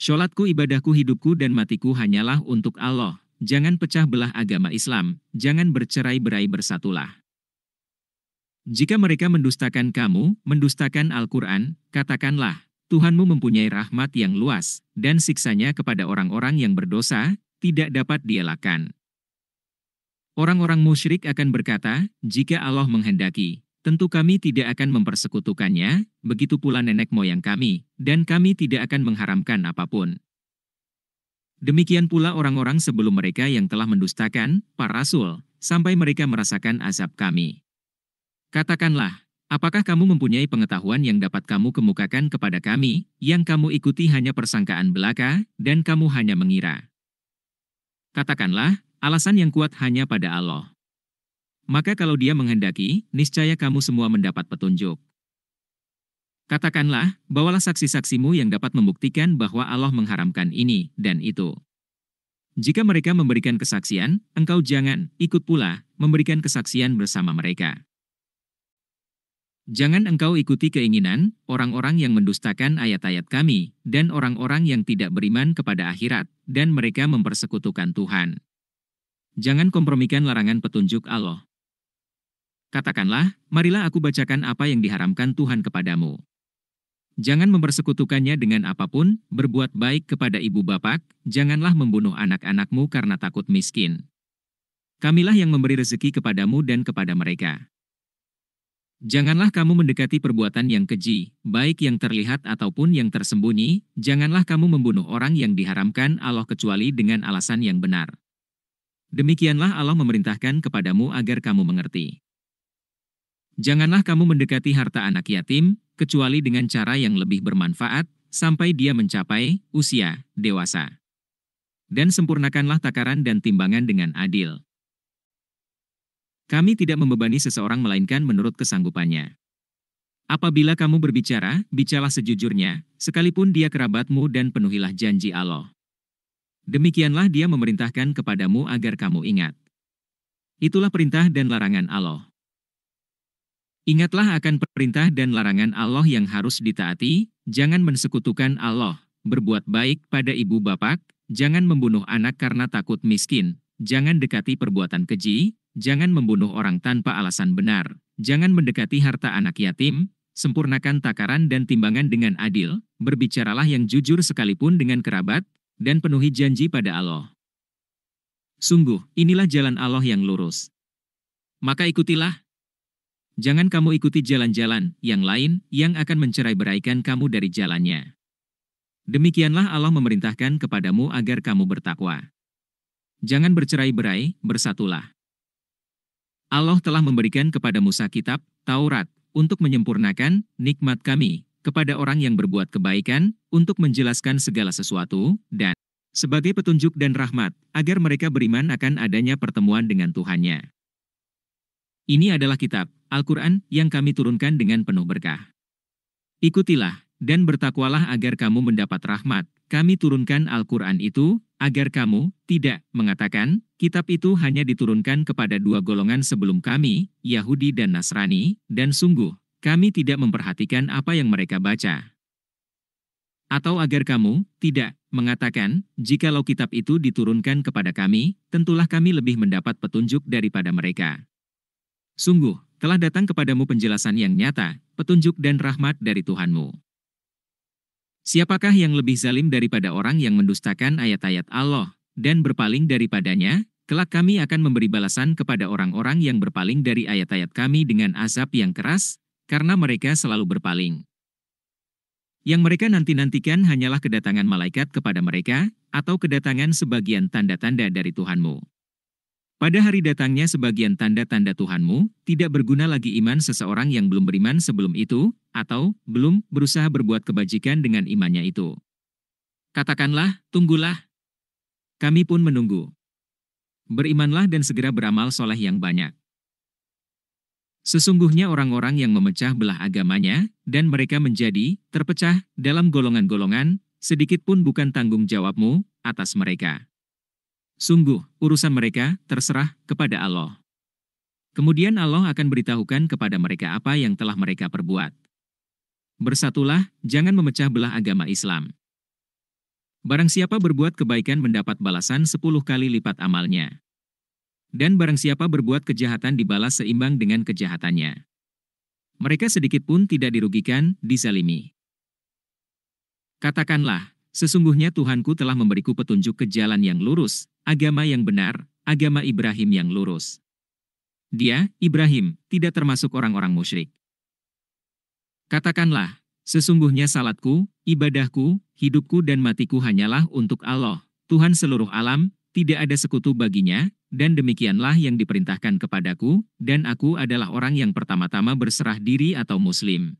Sholatku, ibadahku, hidupku dan matiku hanyalah untuk Allah. Jangan pecah belah agama Islam, jangan bercerai-berai, bersatulah. Jika mereka mendustakan kamu, mendustakan Al-Quran, katakanlah, Tuhanmu mempunyai rahmat yang luas, dan siksanya kepada orang-orang yang berdosa, tidak dapat dielakkan. Orang-orang musyrik akan berkata, jika Allah menghendaki, tentu kami tidak akan mempersekutukannya, begitu pula nenek moyang kami, dan kami tidak akan mengharamkan apapun. Demikian pula orang-orang sebelum mereka yang telah mendustakan para rasul, sampai mereka merasakan azab kami. Katakanlah, apakah kamu mempunyai pengetahuan yang dapat kamu kemukakan kepada kami, yang kamu ikuti hanya persangkaan belaka, dan kamu hanya mengira? Katakanlah, alasan yang kuat hanya pada Allah. Maka kalau Dia menghendaki, niscaya kamu semua mendapat petunjuk. Katakanlah, bawalah saksi-saksimu yang dapat membuktikan bahwa Allah mengharamkan ini dan itu. Jika mereka memberikan kesaksian, engkau jangan ikut pula memberikan kesaksian bersama mereka. Jangan engkau ikuti keinginan orang-orang yang mendustakan ayat-ayat kami, dan orang-orang yang tidak beriman kepada akhirat, dan mereka mempersekutukan Tuhan. Jangan kompromikan larangan petunjuk Allah. Katakanlah, marilah aku bacakan apa yang diharamkan Tuhan kepadamu. Jangan mempersekutukannya dengan apapun, berbuat baik kepada ibu bapak, janganlah membunuh anak-anakmu karena takut miskin. Kamilah yang memberi rezeki kepadamu dan kepada mereka. Janganlah kamu mendekati perbuatan yang keji, baik yang terlihat ataupun yang tersembunyi, janganlah kamu membunuh orang yang diharamkan Allah kecuali dengan alasan yang benar. Demikianlah Allah memerintahkan kepadamu agar kamu mengerti. Janganlah kamu mendekati harta anak yatim, kecuali dengan cara yang lebih bermanfaat, sampai dia mencapai usia dewasa. Dan sempurnakanlah takaran dan timbangan dengan adil. Kami tidak membebani seseorang melainkan menurut kesanggupannya. Apabila kamu berbicara, bicaralah sejujurnya, sekalipun dia kerabatmu dan penuhilah janji Allah. Demikianlah Dia memerintahkan kepadamu agar kamu ingat. Itulah perintah dan larangan Allah. Ingatlah akan perintah dan larangan Allah yang harus ditaati, jangan mensekutukan Allah, berbuat baik pada ibu bapak, jangan membunuh anak karena takut miskin, jangan dekati perbuatan keji, jangan membunuh orang tanpa alasan benar, jangan mendekati harta anak yatim, sempurnakan takaran dan timbangan dengan adil, berbicaralah yang jujur sekalipun dengan kerabat, dan penuhi janji pada Allah. Sungguh, inilah jalan Allah yang lurus. Maka ikutilah. Jangan kamu ikuti jalan-jalan yang lain yang akan mencerai-beraikan kamu dari jalannya. Demikianlah Allah memerintahkan kepadamu agar kamu bertakwa. Jangan bercerai-berai, bersatulah. Allah telah memberikan kepada Musa kitab, Taurat, untuk menyempurnakan nikmat kami kepada orang yang berbuat kebaikan, untuk menjelaskan segala sesuatu, dan sebagai petunjuk dan rahmat, agar mereka beriman akan adanya pertemuan dengan Tuhannya. Ini adalah kitab, Al-Quran, yang kami turunkan dengan penuh berkah. Ikutilah, dan bertakwalah agar kamu mendapat rahmat. Kami turunkan Al-Quran itu, agar kamu tidak mengatakan, kitab itu hanya diturunkan kepada dua golongan sebelum kami, Yahudi dan Nasrani, dan sungguh, kami tidak memperhatikan apa yang mereka baca. Atau agar kamu tidak mengatakan, jikalau kitab itu diturunkan kepada kami, tentulah kami lebih mendapat petunjuk daripada mereka. Sungguh, telah datang kepadamu penjelasan yang nyata, petunjuk dan rahmat dari Tuhanmu. Siapakah yang lebih zalim daripada orang yang mendustakan ayat-ayat Allah, dan berpaling daripadanya? Kelak kami akan memberi balasan kepada orang-orang yang berpaling dari ayat-ayat kami dengan azab yang keras, karena mereka selalu berpaling. Yang mereka nanti-nantikan hanyalah kedatangan malaikat kepada mereka, atau kedatangan sebagian tanda-tanda dari Tuhanmu. Pada hari datangnya sebagian tanda-tanda Tuhanmu, tidak berguna lagi iman seseorang yang belum beriman sebelum itu, atau belum berusaha berbuat kebajikan dengan imannya itu. Katakanlah, tunggulah. Kami pun menunggu. Berimanlah dan segera beramal soleh yang banyak. Sesungguhnya orang-orang yang memecah belah agamanya, dan mereka menjadi terpecah dalam golongan-golongan, sedikit pun bukan tanggung jawabmu atas mereka. Sungguh, urusan mereka terserah kepada Allah. Kemudian Allah akan beritahukan kepada mereka apa yang telah mereka perbuat. Bersatulah, jangan memecah belah agama Islam. Barang siapa berbuat kebaikan mendapat balasan 10 kali lipat amalnya. Dan barang siapa berbuat kejahatan dibalas seimbang dengan kejahatannya. Mereka sedikit pun tidak dirugikan, dizalimi. Katakanlah, sesungguhnya Tuhanku telah memberiku petunjuk ke jalan yang lurus, agama yang benar, agama Ibrahim yang lurus. Dia, Ibrahim, tidak termasuk orang-orang musyrik. Katakanlah, sesungguhnya salatku, ibadahku, hidupku dan matiku hanyalah untuk Allah, Tuhan seluruh alam, tidak ada sekutu baginya, dan demikianlah yang diperintahkan kepadaku, dan aku adalah orang yang pertama-tama berserah diri atau muslim.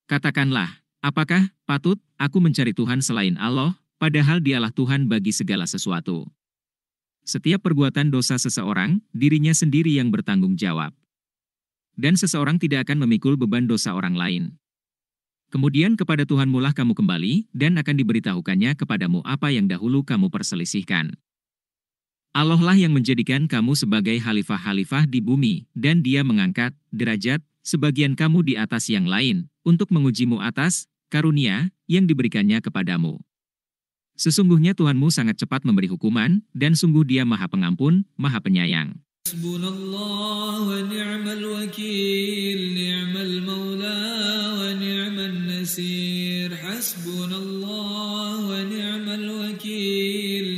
Katakanlah, apakah patut aku mencari Tuhan selain Allah, padahal Dialah Tuhan bagi segala sesuatu. Setiap perbuatan dosa seseorang, dirinya sendiri yang bertanggung jawab. Dan seseorang tidak akan memikul beban dosa orang lain. Kemudian kepada Tuhanmu lah kamu kembali, dan akan diberitahukannya kepadamu apa yang dahulu kamu perselisihkan. Allah lah yang menjadikan kamu sebagai khalifah-khalifah di bumi, dan Dia mengangkat derajat sebagian kamu di atas yang lain, untuk mengujimu atas karunia yang diberikannya kepadamu. Sesungguhnya Tuhanmu sangat cepat memberi hukuman, dan sungguh Dia Maha Pengampun, Maha Penyayang. Hasbunallah wa ni'mal wakil, ni'mal maula wa ni'mal nasir. Hasbunallah wa ni'mal wakil.